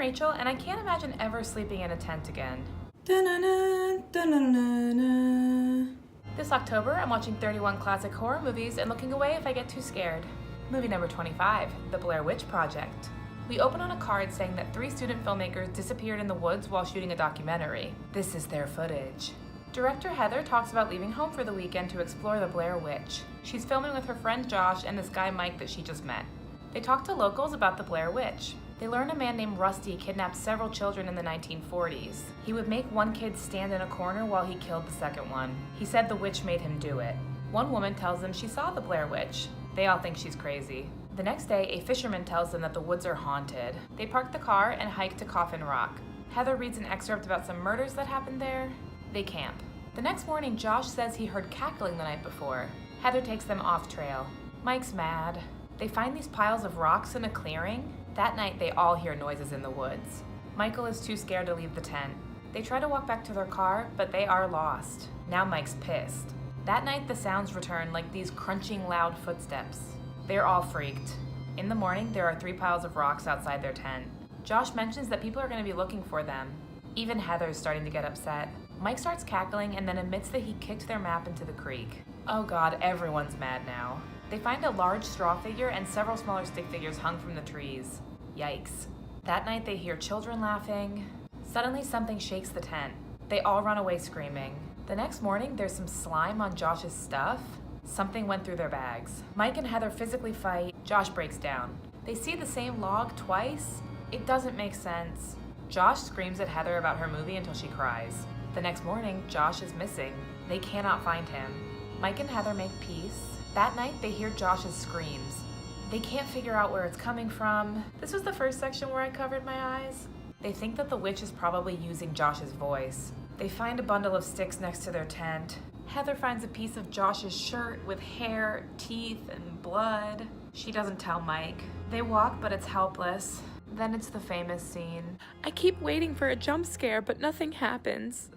Rachel, and I can't imagine ever sleeping in a tent again. Da-na-na, da-na-na-na. This October, I'm watching 31 classic horror movies and looking away if I get too scared. Movie number 25, The Blair Witch Project. We open on a card saying that 3 student filmmakers disappeared in the woods while shooting a documentary. This is their footage. Director Heather talks about leaving home for the weekend to explore the Blair Witch. She's filming with her friend Josh and this guy Mike that she just met. They talk to locals about the Blair Witch. They learn a man named Rusty kidnapped several children in the 1940s. He would make one kid stand in a corner while he killed the second one. He said the witch made him do it. One woman tells them she saw the Blair Witch. They all think she's crazy. The next day, a fisherman tells them that the woods are haunted. They park the car and hike to Coffin Rock. Heather reads an excerpt about some murders that happened there. They camp. The next morning, Josh says he heard cackling the night before. Heather takes them off trail. Mike's mad. They find these piles of rocks in a clearing. That night, they all hear noises in the woods. Michael is too scared to leave the tent. They try to walk back to their car, but they are lost. Now Mike's pissed. That night, the sounds return like these crunching, loud footsteps. They're all freaked. In the morning, there are 3 piles of rocks outside their tent. Josh mentions that people are going to be looking for them. Even Heather's starting to get upset. Mike starts cackling and then admits that he kicked their map into the creek. Oh god, everyone's mad now. They find a large straw figure and several smaller stick figures hung from the trees. Yikes. That night they hear children laughing. Suddenly something shakes the tent. They all run away screaming. The next morning there's some slime on Josh's stuff. Something went through their bags. Mike and Heather physically fight. Josh breaks down. They see the same log twice. It doesn't make sense. Josh screams at Heather about her movie until she cries. The next morning, Josh is missing. They cannot find him. Mike and Heather make peace. That night, they hear Josh's screams. They can't figure out where it's coming from. This was the first section where I covered my eyes. They think that the witch is probably using Josh's voice. They find a bundle of sticks next to their tent. Heather finds a piece of Josh's shirt with hair, teeth, and blood. She doesn't tell Mike. They walk, but it's helpless. Then it's the famous scene. I keep waiting for a jump scare, but nothing happens.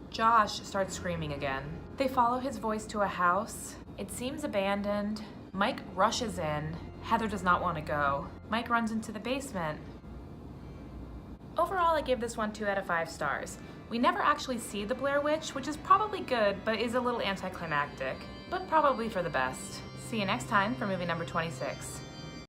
Josh starts screaming again. They follow his voice to a house. It seems abandoned. Mike rushes in. Heather does not want to go. Mike runs into the basement. Overall, I give this one 2 out of 5 stars. We never actually see the Blair Witch, which is probably good, but is a little anticlimactic. But probably for the best. See you next time for movie number 26.